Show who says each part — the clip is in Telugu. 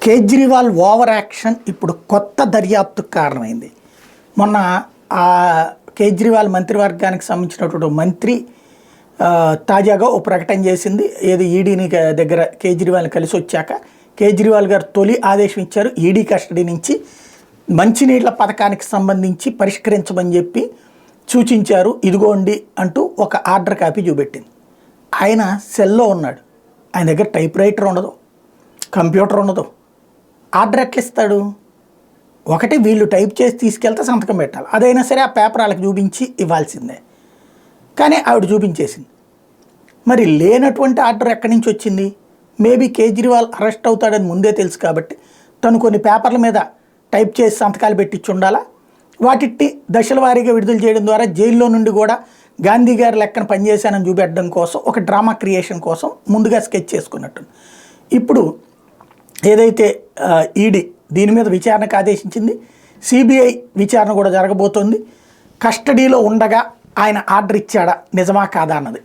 Speaker 1: కేజ్రీవాల్ ఓవర్ యాక్షన్ ఇప్పుడు కొత్త దర్యాప్తుకు కారణమైంది. మొన్న ఆ కేజ్రీవాల్ మంత్రివర్గానికి సంబంధించినటువంటి మంత్రి తాజాగా ఓ ప్రకటన చేసింది. ఏది ఈడీని దగ్గర కేజ్రీవాల్ని కలిసి వచ్చాక కేజ్రీవాల్ గారు తొలి ఆదేశం ఇచ్చారు, ఈడీ కస్టడీ నుంచి మంచినీళ్ల పథకానికి సంబంధించి పరిష్కరించమని చెప్పి సూచించారు, ఇదిగోండి అంటూ ఒక ఆర్డర్ కాపీ చూపెట్టింది. ఆయన సెల్లో ఉన్నాడు, ఆయన దగ్గర టైప్ రైటర్ ఉండదు, కంప్యూటర్ ఉండదు, ఆర్డర్ ఎట్లా ఇస్తాడు? ఒకటి వీళ్ళు టైప్ చేసి తీసుకెళ్తే సంతకం పెట్టాలి, అదైనా సరే ఆ పేపర్ వాళ్ళకి చూపించి ఇవ్వాల్సిందే. కానీ ఆవిడ చూపించేసింది. మరి లేనటువంటి ఆర్డర్ ఎక్కడి నుంచి వచ్చింది? మేబీ కేజ్రీవాల్ అరెస్ట్ అవుతాడని ముందే తెలుసు కాబట్టి తను కొన్ని పేపర్ల మీద టైప్ చేసి సంతకాలు పెట్టించి ఉండాలా. వాటిని దశల వారీగా విడుదల చేయడం ద్వారా జైల్లో నుండి కూడా గాంధీ గారి లెక్కన పనిచేశానని చూపెట్టడం కోసం ఒక డ్రామా క్రియేషన్ కోసం ముందుగా స్కెచ్ చేసుకున్నట్టు. ఇప్పుడు ఏదైతే ఈడీ దీని మీద విచారణకు ఆదేశించింది, సిబిఐ విచారణ కూడా జరగబోతోంది. కస్టడీలో ఉండగా ఆయన ఆర్డర్ ఇచ్చాడా, నిజమా కాదా అన్నది.